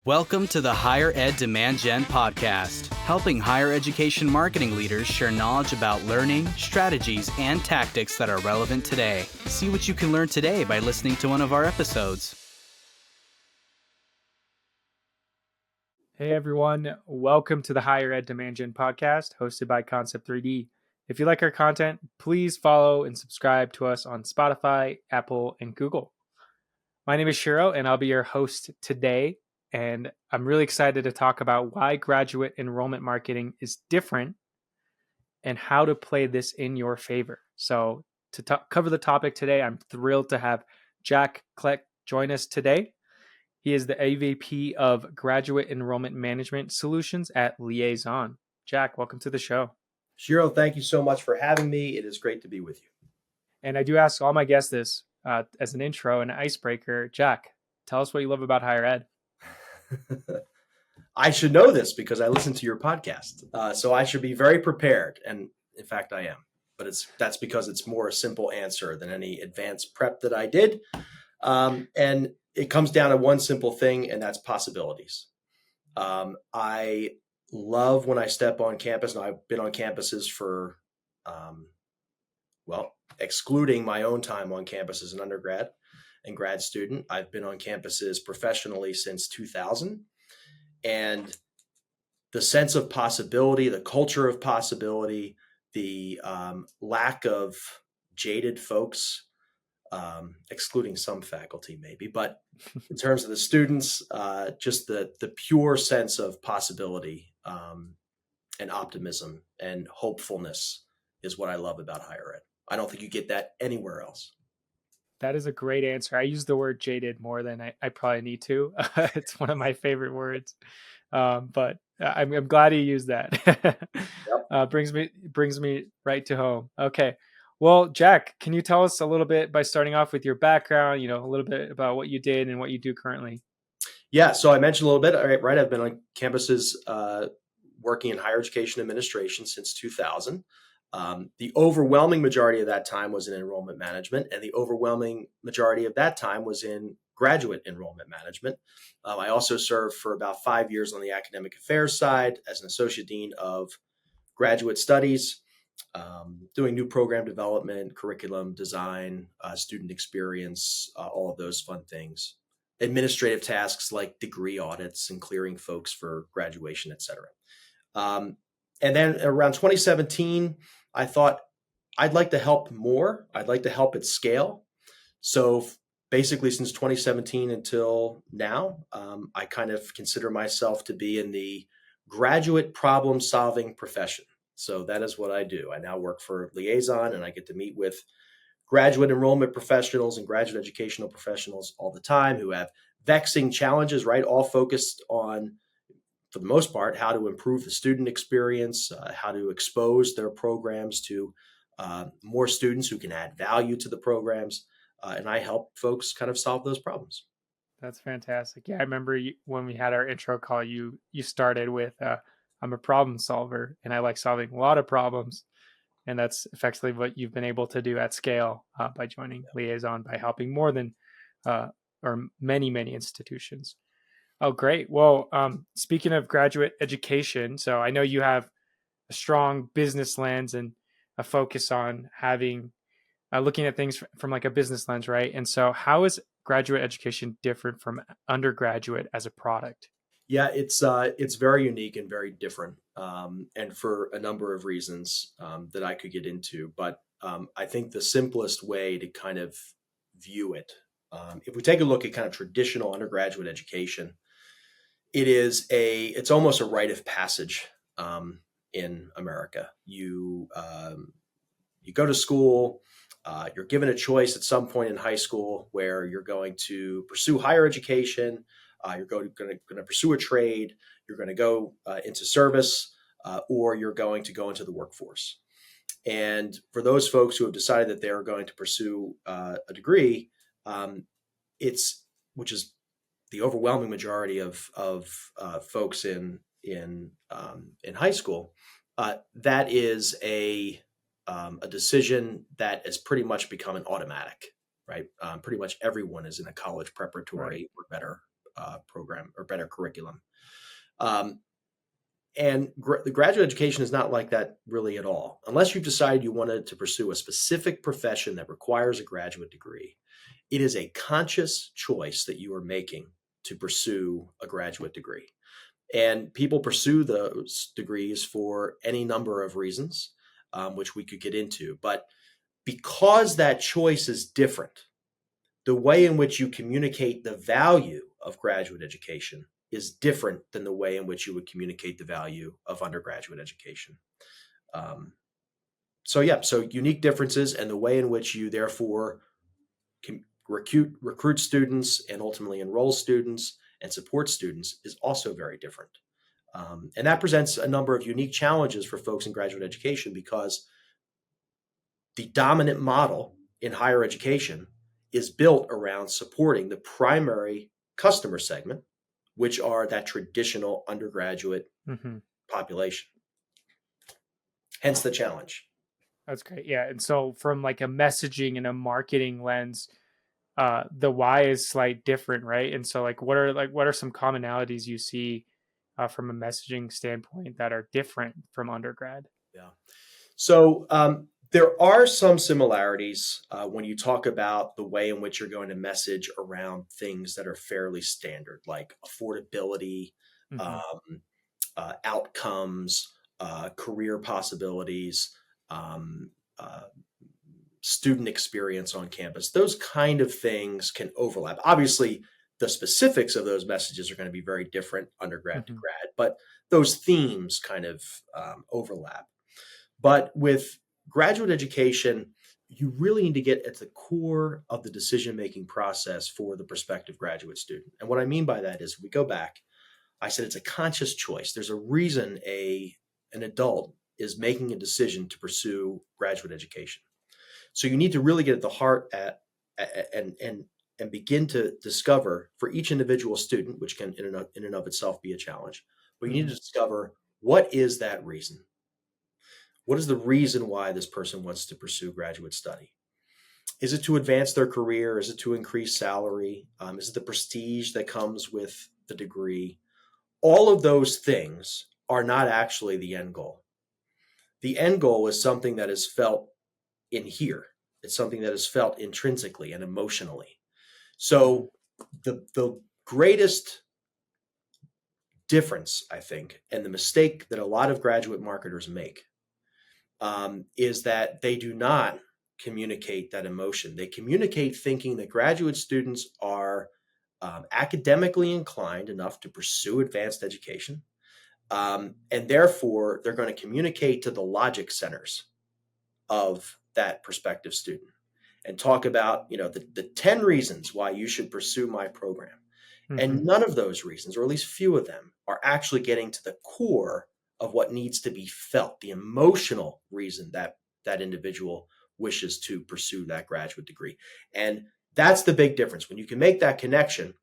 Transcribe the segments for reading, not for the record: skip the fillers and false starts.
Welcome to the Higher Ed Demand Gen podcast, helping higher education marketing leaders share knowledge about learning, strategies, and tactics that are relevant today. See what you can learn today by listening to one of our episodes. Hey everyone, welcome to the Higher Ed Demand Gen podcast hosted by Concept 3D. If you like our content, please follow and subscribe to us on Spotify, Apple, and Google. My name is Shiro and I'll be your host today. And I'm really excited to talk about why graduate enrollment marketing is different and how to play this in your favor. So to cover the topic today, I'm thrilled to have Jack Klett join us today. He is the AVP of Graduate Enrollment Management Solutions at Liaison. Jack, welcome to the show. Shiro, thank you so much for having me. It is great to be with you. And I do ask all my guests this as an intro and an icebreaker. Jack, tell us what you love about higher ed. I should know this because I listen to your podcast. So I should be very prepared. And in fact, I am. But that's because it's more a simple answer than any advanced prep that I did. And it comes down to one simple thing, and that's possibilities. I love when I step on campus, and I've been on campuses for, excluding my own time on campus as an undergrad and grad student. I've been on campuses professionally since 2000. And the sense of possibility, the culture of possibility, the lack of jaded folks, excluding some faculty maybe, but in terms of the students, just the pure sense of possibility and optimism and hopefulness is what I love about higher ed. I don't think you get that anywhere else. That is a great answer. I use the word jaded more than I probably need to. It's one of my favorite words, but I'm glad you used that. Yep. Brings me right to home. Okay. Well, Jack, can you tell us a little bit by starting off with your background, a little bit about what you did and what you do currently? Yeah, so I mentioned a little bit, right? I've been on campuses working in higher education administration since 2000. The overwhelming majority of that time was in enrollment management, and the overwhelming majority of that time was in graduate enrollment management. I also served for about 5 years on the academic affairs side as an associate dean of graduate studies, doing new program development, curriculum design, student experience, all of those fun things. Administrative tasks like degree audits and clearing folks for graduation, et cetera. And then around 2017, I thought I'd like to help more. I'd like to help at scale. So basically since 2017 until now, I kind of consider myself to be in the graduate problem solving profession. So that is what I do. I now work for Liaison, and I get to meet with graduate enrollment professionals and graduate educational professionals all the time who have vexing challenges, right? All focused on, for the most part, how to improve the student experience, how to expose their programs to more students who can add value to the programs. And I help folks kind of solve those problems. That's fantastic. Yeah, I remember when we had our intro call, you started with, I'm a problem solver and I like solving a lot of problems. And that's effectively what you've been able to do at scale by joining Liaison, by helping more than or many institutions. Oh, great. Well, speaking of graduate education, so I know you have a strong business lens and a focus on having looking at things from like a business lens, right? And so how is graduate education different from undergraduate as a product? Yeah, it's very unique and very different, and for a number of reasons that I could get into. But I think the simplest way to kind of view it, if we take a look at kind of traditional undergraduate education, it's almost a rite of passage in America. You go to school. You're given a choice at some point in high school where you're going to pursue higher education. You're going to pursue a trade. You're going to go into service, or you're going to go into the workforce. And for those folks who have decided that they're going to pursue a degree, which is the overwhelming majority of folks in high school, that is a decision that has pretty much become an automatic, right? Pretty much everyone is in a college preparatory or better program or better curriculum. And the graduate education is not like that really at all. Unless you've decided you wanted to pursue a specific profession that requires a graduate degree, it is a conscious choice that you are making to pursue a graduate degree. And people pursue those degrees for any number of reasons, which we could get into. But because that choice is different, the way in which you communicate the value of graduate education is different than the way in which you would communicate the value of undergraduate education. So unique differences, and the way in which you therefore can recruit students and ultimately enroll students and support students is also very different. And that presents a number of unique challenges for folks in graduate education, because the dominant model in higher education is built around supporting the primary customer segment, which are that traditional undergraduate population. Hence the challenge. That's great. Yeah. And so from like a messaging and a marketing lens, the why is slightly different, right? And so what are some commonalities you see from a messaging standpoint that are different from undergrad? Yeah. So there are some similarities when you talk about the way in which you're going to message around things that are fairly standard, like affordability, outcomes, career possibilities, student experience on campus. Those kind of things can overlap. Obviously, the specifics of those messages are going to be very different undergrad to grad, but those themes kind of overlap. But with graduate education, you really need to get at the core of the decision-making process for the prospective graduate student. And what I mean by that is, if we go back, I said it's a conscious choice. There's a reason an adult is making a decision to pursue graduate education. So you need to really get at the heart and begin to discover for each individual student, which can in and of itself be a challenge, but you need to discover, what is that reason? What is the reason why this person wants to pursue graduate study? Is it to advance their career? Is it to increase salary? Is it the prestige that comes with the degree? All of those things are not actually the end goal. The end goal is something that is felt in here. It's something that is felt intrinsically and emotionally. So the greatest difference, I think, and the mistake that a lot of graduate marketers make is that they do not communicate that emotion. They communicate thinking that graduate students are academically inclined enough to pursue advanced education. And therefore, they're going to communicate to the logic centers of that prospective student and talk about, the 10 reasons why you should pursue my program. And none of those reasons, or at least few of them, are actually getting to the core of what needs to be felt, the emotional reason that that individual wishes to pursue that graduate degree. And that's the big difference. When you can make that connection,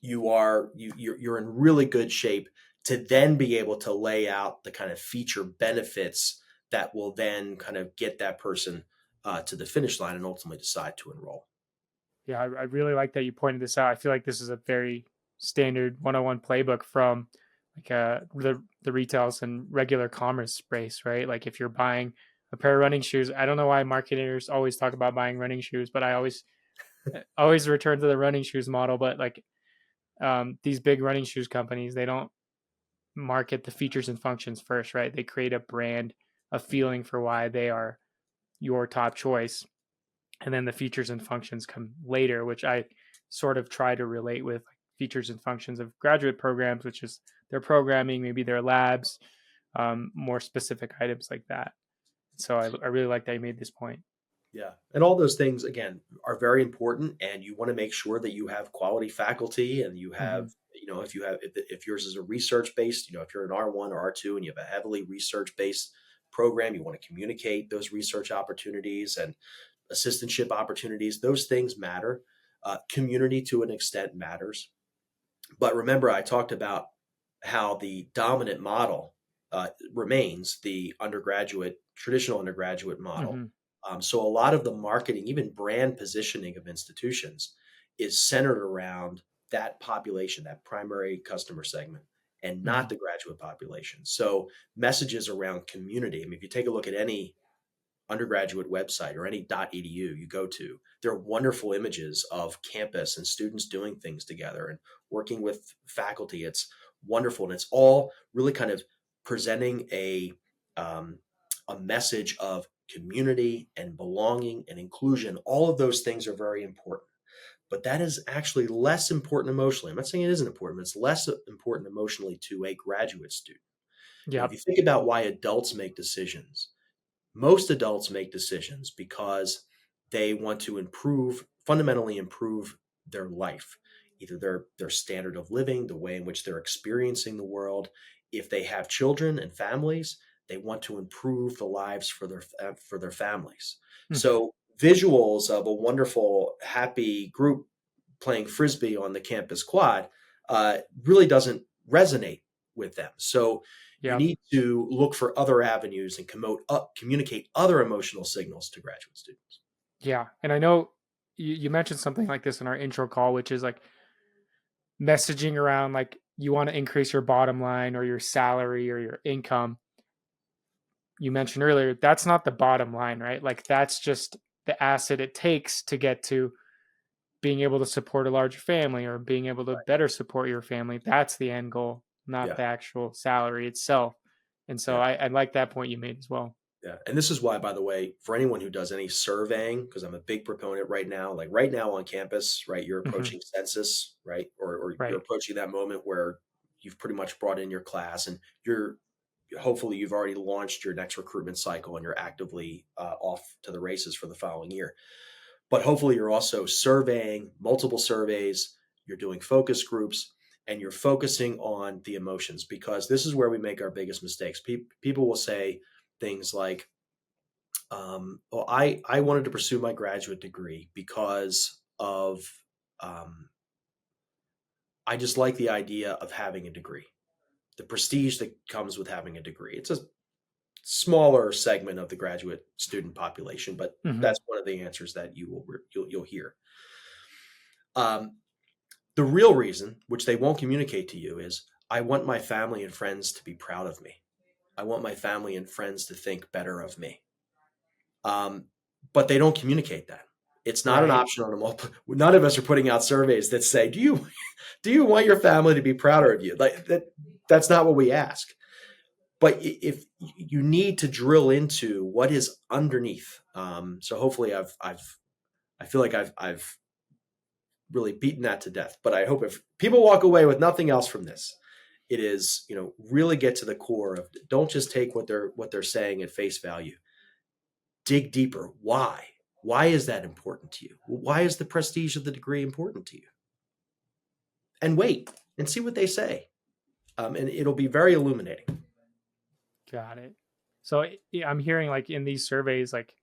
you're in really good shape to then be able to lay out the kind of feature benefits that will then kind of get that person to the finish line and ultimately decide to enroll. Yeah, I really like that you pointed this out. I feel like this is a very standard 101 playbook from the retails and regular commerce space, right? Like if you're buying a pair of running shoes, I don't know why marketers always talk about buying running shoes, but I always return to the running shoes model. But these big running shoes companies, they don't market the features and functions first, right? They create a brand, a feeling for why they are your top choice. And then the features and functions come later, which I sort of try to relate with features and functions of graduate programs, which is their programming, maybe their labs, more specific items like that. So I really like that you made this point. Yeah. And all those things, again, are very important. And you want to make sure that you have quality faculty and you have, if yours is a research based, if you're an R1 or R2 and you have a heavily research based program, you want to communicate those research opportunities and assistantship opportunities. Those things matter. Community to an extent matters. But remember, I talked about how the dominant model remains the traditional undergraduate model. So a lot of the marketing, even brand positioning of institutions, is centered around that population, that primary customer segment, and not Mhm. the graduate population. So messages around community. I mean, if you take a look at any undergraduate website or any .edu you go to, there are wonderful images of campus and students doing things together and working with faculty. It's wonderful, and it's all really kind of presenting a message of community and belonging and inclusion. All of those things are very important, but that is actually less important emotionally. I'm not saying it isn't important, but it's less important emotionally to a graduate student. If Yep. you think about why adults make decisions, most adults make decisions because they want to fundamentally improve their life, either their standard of living, the way in which they're experiencing the world. If they have children and families, they want to improve the lives for their families. Mhm. So visuals of a wonderful, happy group playing frisbee on the campus quad really doesn't resonate with them. So you Yep. need to look for other avenues and communicate other emotional signals to graduate students. Yeah. And I know you mentioned something like this in our intro call, which is like messaging around like you want to increase your bottom line or your salary or your income. You mentioned earlier, that's not the bottom line, right? Like that's just the asset it takes to get to being able to support a larger family or being able to better support your family. That's the end goal, not Yeah, the actual salary itself. And so yeah, I like that point you made as well. yeah. And this is why, by the way, for anyone who does any surveying, because I'm a big proponent right now, like right now on campus, right, you're Hmm. approaching census, right, or you're Right. approaching that moment where you've pretty much brought in your class, and you're hopefully you've already launched your next recruitment cycle and you're actively off to the races for the following year. But hopefully you're also surveying multiple surveys, you're doing focus groups, and you're focusing on the emotions, because this is where we make our biggest mistakes. People will say things like, well, I wanted to pursue my graduate degree because of, um, I just like the idea of having a degree, the prestige that comes with having a degree. It's a smaller segment of the graduate student population, but Hmm. that's one of the answers that you'll hear. Um, the real reason, which they won't communicate to you, is I want my family and friends to be proud of me. I want my family and friends to think better of me. Um, but they don't communicate that. It's not an Right. option on a multiple. None of us are putting out surveys that say, do you want your family to be prouder of you? Like that. That's not what we ask. But if you need to drill into what is underneath, so hopefully I feel like I've really beaten that to death. But I hope if people walk away with nothing else from this, it is, really get to the core of, don't just take what they're saying at face value. Dig deeper. Why? Why is that important to you? Why is the prestige of the degree important to you? And wait and see what they say. And it'll be very illuminating. Got it. So yeah, I'm hearing like in these surveys, like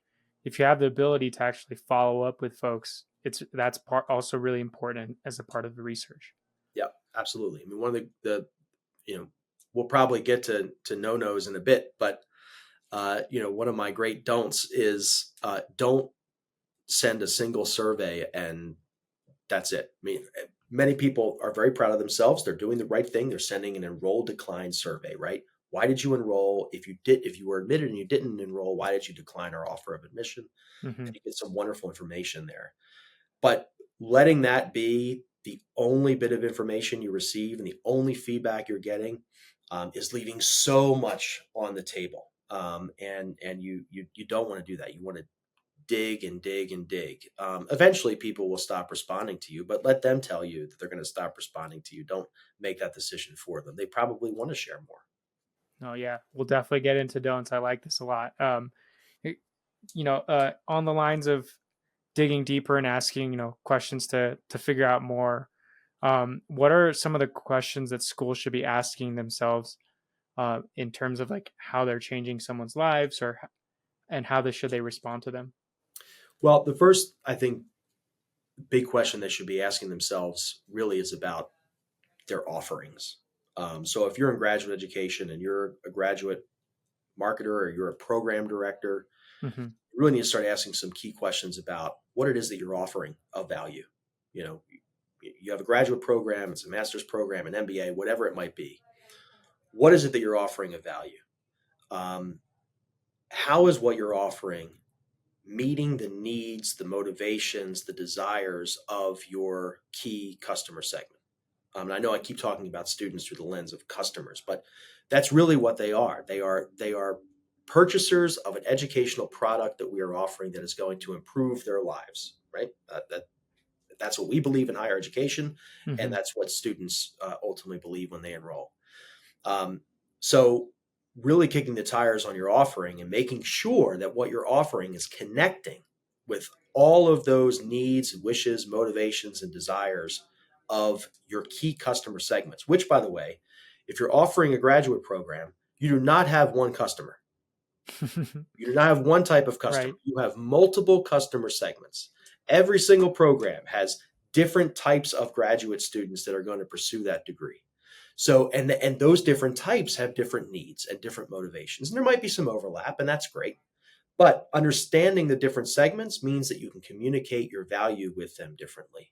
if you have the ability to actually follow up with folks, that's part also really important as a part of the research. Yeah, absolutely. I mean, one of the we'll probably get to no-nos in a bit, but one of my great don'ts is don't send a single survey and that's it. I mean, many people are very proud of themselves. They're doing the right thing. They're sending an enroll decline survey, right? Why did you enroll? If you were admitted and you didn't enroll, why did you decline our offer of admission? Hmm. And you get some wonderful information there. But letting that be the only bit of information you receive and the only feedback you're getting is leaving so much on the table. And you don't want to do that. You want to dig and dig and dig. Eventually, people will stop responding to you, but let them tell you that they're going to stop responding to you. Don't make that decision for them. They probably want to share more. Oh yeah, we'll definitely get into don'ts. I like this a lot. It- on the lines of digging deeper and asking, questions to figure out more. What are some of the questions that schools should be asking themselves in terms of like how they're changing someone's lives and how should they respond to them? Well, the first, I think, big question they should be asking themselves really is about their offerings. So if you're in graduate education and you're a graduate marketer or you're a program director, Hmm. you really need to start asking some key questions about what it is that you're offering of value. You know, you have a graduate program, it's a master's program, an MBA, whatever it might be. What is it that you're offering of value? How is what you're offering meeting the needs, the motivations, the desires of your key customer segment? And I know I keep talking about students through the lens of customers, but that's really what they are. They are purchasers of an educational product that we are offering that is going to improve their lives, right? That's what we believe in higher education, and that's what students ultimately believe when they enroll. So really kicking the tires on your offering and making sure that what you're offering is connecting with all of those needs, wishes, motivations, and desires of your key customer segments, which, by the way, if you're offering a graduate program, you do not have one customer. You do not have one type of customer. Right. You have multiple customer segments. Every single program has different types of graduate students that are going to pursue that degree. So, and those different types have different needs and different motivations. And there might be some overlap, and that's great. But understanding the different segments means that you can communicate your value with them differently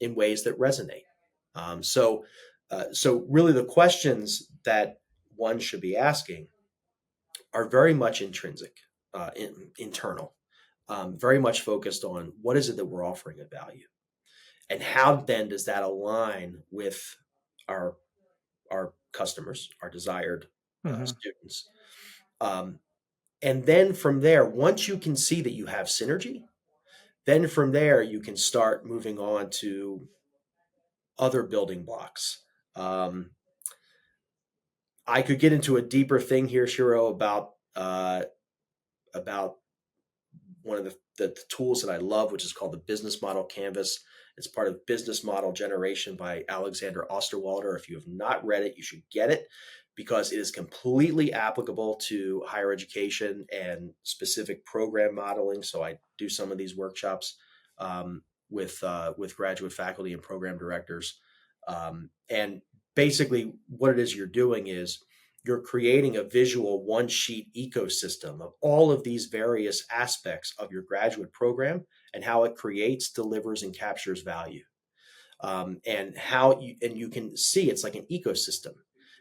in ways that resonate. So really the questions that one should be asking are very much intrinsic, internal, very much focused on what is it that we're offering of value, and how then does that align with our customers, our desired students. And then from there, once you can see that you have synergy, then from there you can start moving on to other building blocks. I could get into a deeper thing here, Shiro, about one of the tools that I love, which is called the Business Model Canvas. It's part of Business Model Generation by Alexander Osterwalder. If you have not read it, you should get it because it is completely applicable to higher education and specific program modeling. So I do some of these workshops with graduate faculty and program directors. And basically what it is you're doing is you're creating a visual one-sheet ecosystem of all of these various aspects of your graduate program and how it creates, delivers, and captures value. And you can see it's like an ecosystem.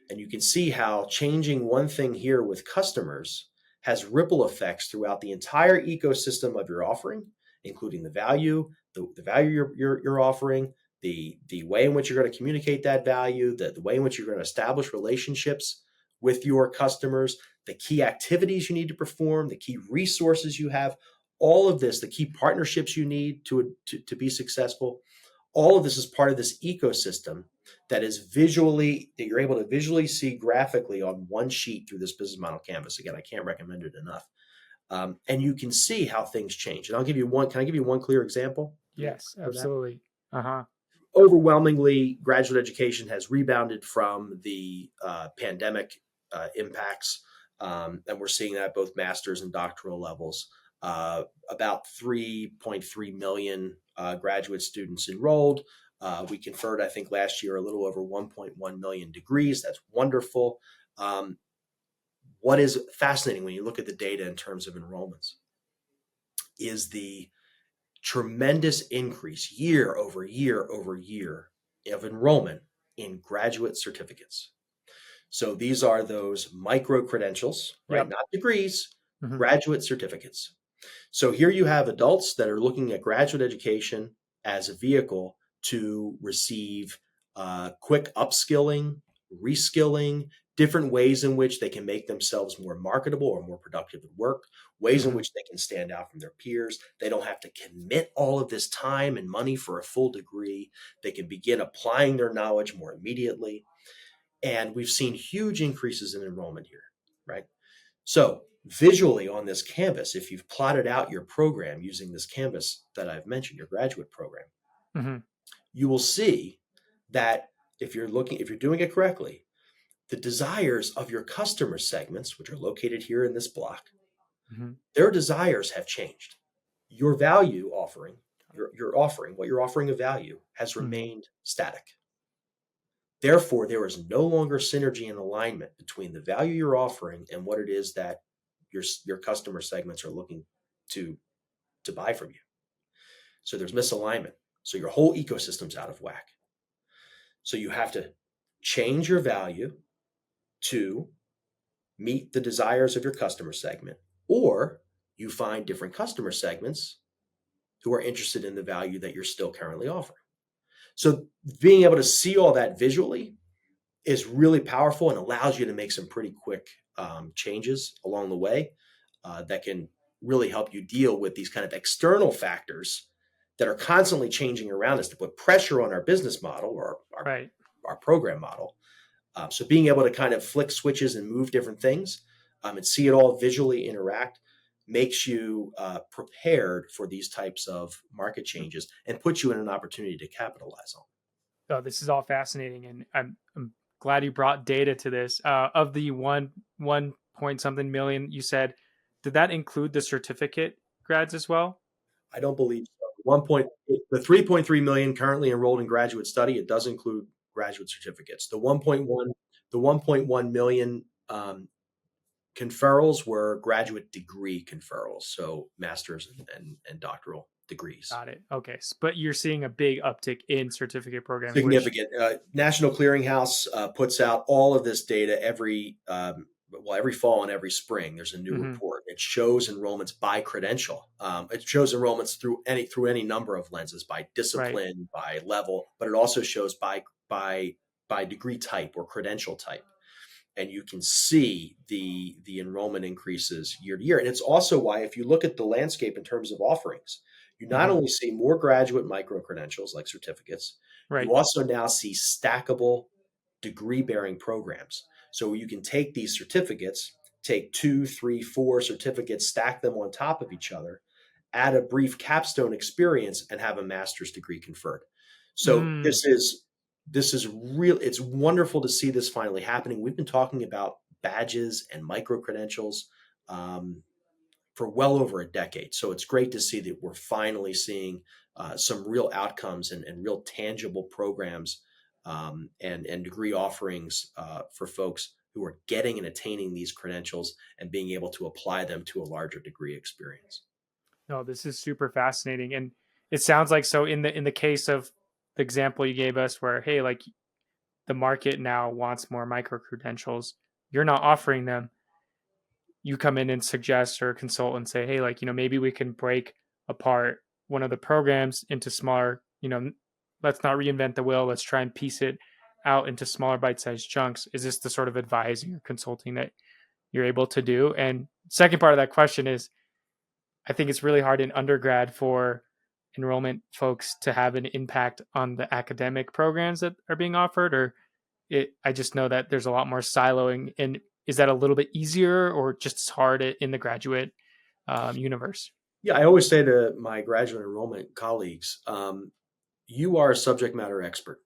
And you can see how changing one thing here with customers has ripple effects throughout the entire ecosystem of your offering, including the value, the value you're offering, the way in which you're going to communicate that value, the way in which you're going to establish relationships with your customers, the key activities you need to perform, the key resources you have, all of this, the key partnerships you need to be successful. All of this is part of this ecosystem that you're able to visually see graphically on one sheet through this business model canvas. Again, I can't recommend it enough. And you can see how things change. And I'll give you one. Can I give you one clear example? Yes, absolutely. Overwhelmingly, graduate education has rebounded from the pandemic impacts. And we're seeing that at both master's and doctoral levels. About 3.3 million graduate students enrolled. We conferred, I think, last year a little over 1.1 million degrees. That's wonderful. What is fascinating when you look at the data in terms of enrollments is the tremendous increase year over year over year of enrollment in graduate certificates. So these are those micro credentials, right? Not degrees, graduate certificates. So here you have adults that are looking at graduate education as a vehicle to receive quick upskilling, reskilling, different ways in which they can make themselves more marketable or more productive at work, ways in which they can stand out from their peers. They don't have to commit all of this time and money for a full degree. They can begin applying their knowledge more immediately. And we've seen huge increases in enrollment here, right? So visually on this canvas, if you've plotted out your program using this canvas that I've mentioned, your graduate program, you will see that if you're doing it correctly, the desires of your customer segments, which are located here in this block, their desires have changed. Your value offering, what you're offering of value has remained static. Therefore, there is no longer synergy and alignment between the value you're offering and what it is that your customer segments are looking to buy from you. So there's misalignment. So your whole ecosystem's out of whack. So you have to change your value to meet the desires of your customer segment, or you find different customer segments who are interested in the value that you're still currently offering. So being able to see all that visually is really powerful and allows you to make some pretty quick changes along the way that can really help you deal with these kind of external factors that are constantly changing around us to put pressure on our business model or Right. our program model. So being able to kind of flick switches and move different things and see it all visually interact makes you prepared for these types of market changes and puts you in an opportunity to capitalize on. Oh, this is all fascinating, and I'm glad you brought data to this. Of the one point something million you said, did that include the certificate grads as well? I don't believe so. The 3.3 million currently enrolled in graduate study, it does include graduate certificates. The 1.1 million conferrals were graduate degree conferrals, so master's and doctoral degrees. Got it. Okay, but you're seeing a big uptick in certificate programs. Significant. National Clearinghouse puts out all of this data every fall and every spring. There's a new report. It shows enrollments by credential. It shows enrollments through any number of lenses, by discipline, by level, but it also shows by degree type or credential type. And you can see the enrollment increases year to year. And it's also why, if you look at the landscape in terms of offerings, you not only see more graduate micro-credentials like certificates, you also now see stackable degree-bearing programs. So you can take these certificates, take 2, 3, 4 certificates, stack them on top of each other, add a brief capstone experience, and have a master's degree conferred. So this is real. It's wonderful to see this finally happening. We've been talking about badges and micro-credentials for well over a decade. So it's great to see that we're finally seeing some real outcomes and real tangible programs and degree offerings for folks who are getting and attaining these credentials and being able to apply them to a larger degree experience. No, this is super fascinating. And it sounds like, so in the case of the example you gave us where, hey, like the market now wants more micro credentials, you're not offering them. You come in and suggest or consult and say, hey, like, maybe we can break apart one of the programs into smaller, let's not reinvent the wheel. Let's try and piece it out into smaller bite-sized chunks. Is this the sort of advising or consulting that you're able to do? And second part of that question is, I think it's really hard in undergrad for enrollment folks to have an impact on the academic programs that are being offered, or I just know that there's a lot more siloing. And is that a little bit easier or just as hard in the graduate universe? Yeah, I always say to my graduate enrollment colleagues, you are a subject matter expert.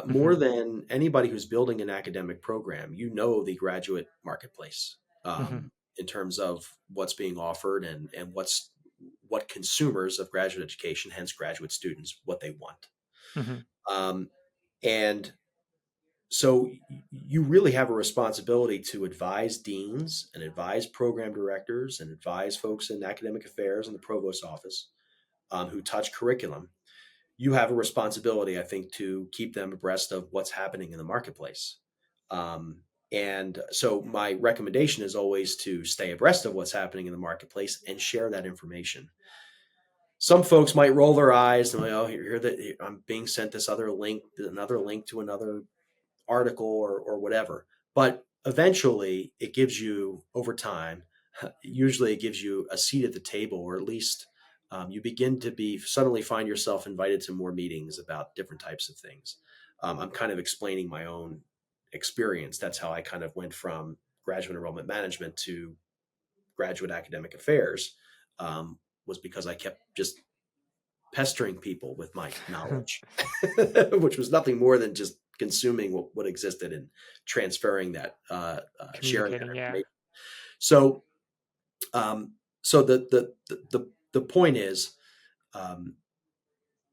More than anybody who's building an academic program, you know the graduate marketplace in terms of what's being offered and what consumers of graduate education, hence graduate students, what they want. And so you really have a responsibility to advise deans and advise program directors and advise folks in academic affairs in the provost's office who touch curriculum. You have a responsibility, I think, to keep them abreast of what's happening in the marketplace. And so my recommendation is always to stay abreast of what's happening in the marketplace and share that information. Some folks might roll their eyes and, oh, I'm being sent this other link, another link to another article or whatever. But eventually it gives you, over time, usually it gives you a seat at the table, or at least you begin to suddenly find yourself invited to more meetings about different types of things. I'm kind of explaining my own experience. That's how I kind of went from graduate enrollment management to graduate academic affairs, was because I kept just pestering people with my knowledge, which was nothing more than just consuming what existed and transferring that, sharing that information. Yeah. So the point is,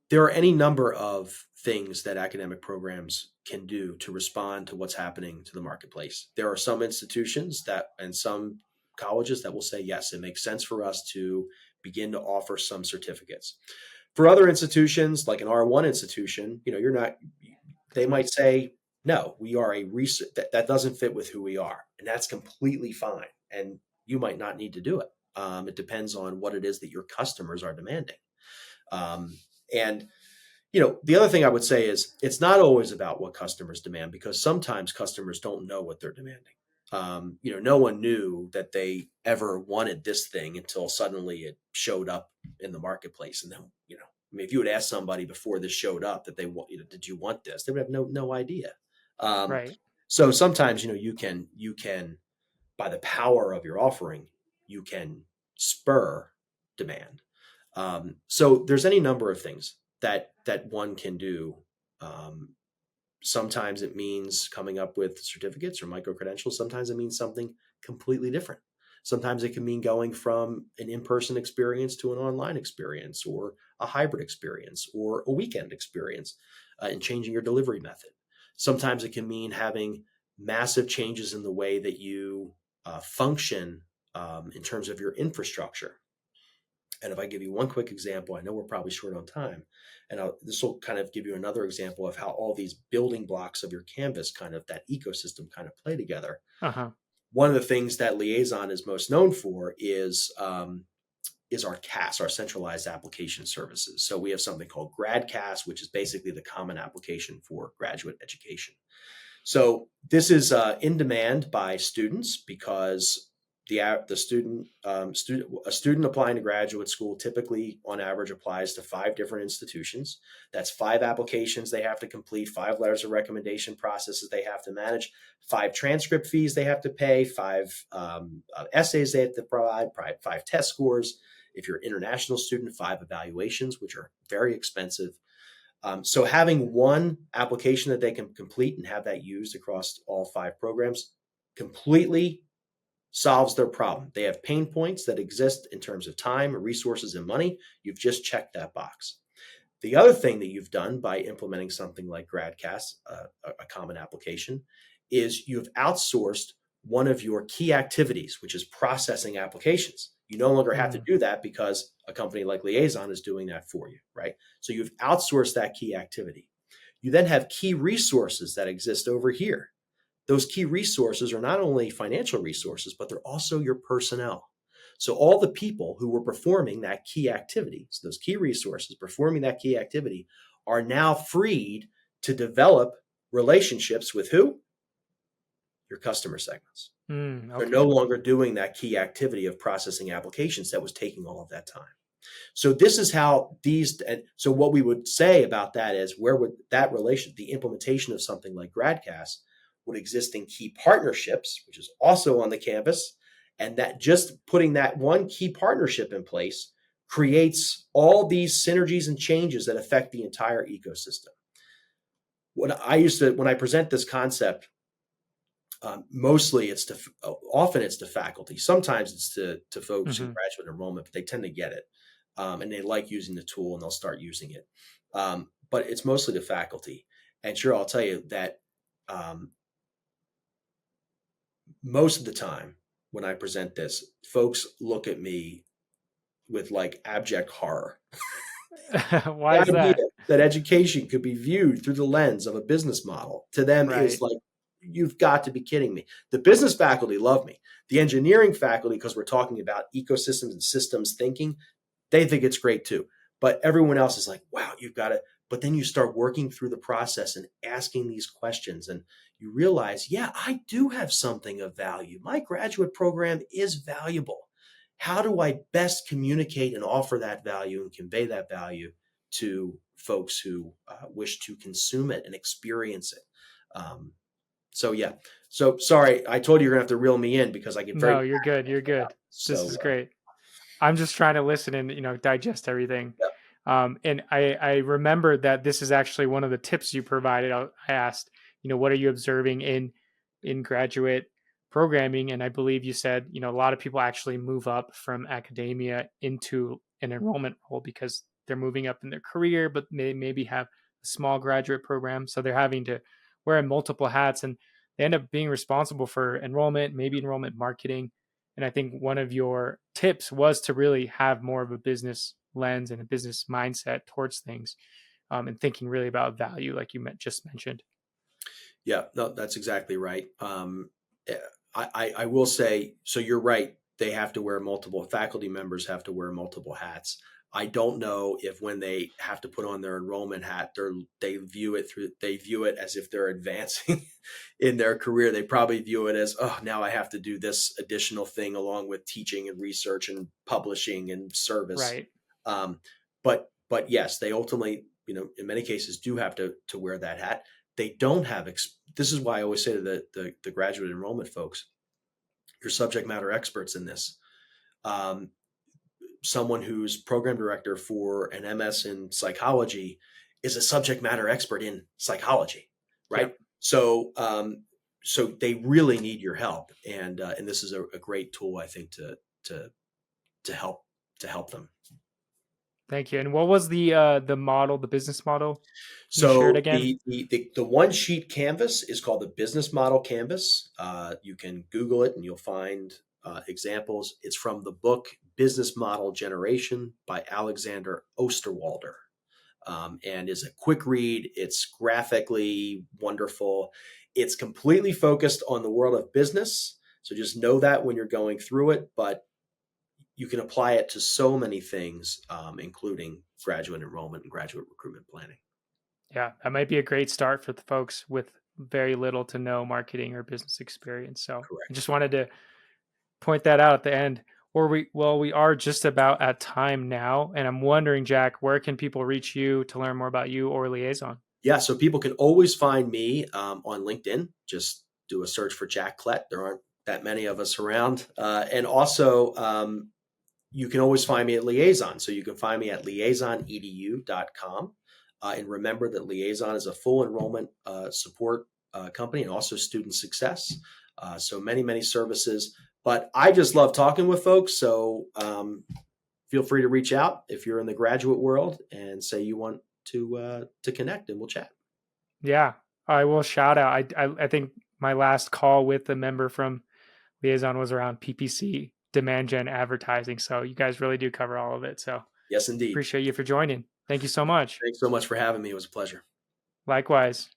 there are any number of things that academic programs can do to respond to what's happening to the marketplace. There are some institutions and some colleges that will say, yes, it makes sense for us to begin to offer some certificates. For other institutions, like an R1 institution, they might say, no, we are a research that doesn't fit with who we are. And that's completely fine. And you might not need to do it. It depends on what it is that your customers are demanding. And the other thing I would say is it's not always about what customers demand, because sometimes customers don't know what they're demanding. No one knew that they ever wanted this thing until suddenly it showed up in the marketplace. And then, if you would ask somebody before this showed up that they want, did you want this? They would have no idea. Right. So sometimes, you can, by the power of your offering, you can spur demand. So there's any number of things that one can do. Sometimes it means coming up with certificates or micro-credentials. Sometimes it means something completely different. Sometimes it can mean going from an in-person experience to an online experience, or a hybrid experience, or a weekend experience, and changing your delivery method. Sometimes it can mean having massive changes in the way that you function in terms of your infrastructure. And if I give you one quick example, I know we're probably short on time, and this will kind of give you another example of how all these building blocks of your canvas, kind of that ecosystem, kind of play together. Uh-huh. One of the things that Liaison is most known for is our CAS, our centralized application services. So we have something called grad CAS, which is basically the common application for graduate education. So this is in demand by students, because a student applying to graduate school typically on average applies to 5 different institutions. That's 5 applications they have to complete, 5 letters of recommendation processes they have to manage, 5 transcript fees they have to pay, 5 essays they have to provide, 5 test scores. If you're an international student, 5 evaluations, which are very expensive. So having one application that they can complete and have that used across all 5 programs completely solves their problem. They have pain points that exist in terms of time, resources, and money. You've just checked that box. The other thing that you've done by implementing something like GradCast, a common application, is you've outsourced one of your key activities, which is processing applications. You no longer have to do that because a company like Liaison is doing that for you, right? So you've outsourced that key activity. You then have key resources that exist over here. Those key resources are not only financial resources, but they're also your personnel. So all the people who were performing that key activity, so those key resources performing that key activity, are now freed to develop relationships with who? Your customer segments. Okay. They're no longer doing that key activity of processing applications that was taking all of that time. So this is how so what we would say about that is, where would that the implementation of something like GradCast would exist in key partnerships, which is also on the canvas. And that just putting that one key partnership in place creates all these synergies and changes that affect the entire ecosystem. When I present this concept, mostly often it's to faculty. Sometimes it's to folks in graduate enrollment, but they tend to get it. And they like using the tool, and they'll start using it. But it's mostly to faculty. And sure, I'll tell you that most of the time when I present this, folks look at me with like abject horror. Why is that? That education could be viewed through the lens of a business model, to them is like, you've got to be kidding me. The business faculty love me. The engineering faculty, because we're talking about ecosystems and systems thinking, they think it's great too. But everyone else is like, wow, you've got to. But then you start working through the process and asking these questions, and you realize, yeah, I do have something of value. My graduate program is valuable. How do I best communicate and offer that value and convey that value to folks who wish to consume it and experience it? So sorry, I told you you're gonna have to reel me in, because I get very. No, you're good. You're good. This is great. I'm just trying to listen and digest everything. Yeah. And I remember that this is actually one of the tips you provided. I asked, what are you observing in graduate programming? And I believe you said, a lot of people actually move up from academia into an enrollment role because they're moving up in their career, but they maybe have a small graduate program. So they're having to wear multiple hats, and they end up being responsible for enrollment, maybe enrollment marketing. And I think one of your tips was to really have more of a business lens and a business mindset towards things, and thinking really about value, like you just mentioned. Yeah, no, that's exactly right. I will say, so you're right. They have to wear multiple, faculty members have to wear multiple hats. I don't know if when they have to put on their enrollment hat, they view it as if they're advancing in their career. They probably view it as, oh, now I have to do this additional thing along with teaching and research and publishing and service. Right. But yes, they ultimately, in many cases do have to wear that hat. They don't have, this is why I always say to the graduate enrollment folks, you're subject matter experts in this. Someone who's program director for an MS in psychology is a subject matter expert in psychology, right? Yep. So they really need your help, and this is a great tool, I think, to help them. Thank you. And what was the model, the business model you So shared again? the one sheet canvas is called the business model canvas. You can Google it and you'll find examples. It's from the book Business Model Generation by Alexander Osterwalder, and is a quick read. It's graphically wonderful. It's completely focused on the world of business. So just know that when you're going through it, but you can apply it to so many things, including graduate enrollment and graduate recruitment planning. Yeah, that might be a great start for the folks with very little to no marketing or business experience. So Correct. I just wanted to point that out at the end. We are just about at time now, and I'm wondering, Jack, where can people reach you to learn more about you or Liaison? Yeah, so people can always find me on LinkedIn. Just do a search for Jack Klett. There aren't that many of us around. And also, you can always find me at Liaison. So you can find me at liaisonedu.com. And remember that Liaison is a full enrollment support company and also student success. So many, many services. But I just love talking with folks. So feel free to reach out if you're in the graduate world and say you want to connect, and we'll chat. Yeah, I will shout out. I think my last call with a member from Liaison was around PPC, demand gen advertising. So you guys really do cover all of it. So Yes, indeed. appreciate you for joining. Thank you so much. Thanks so much for having me. It was a pleasure. Likewise.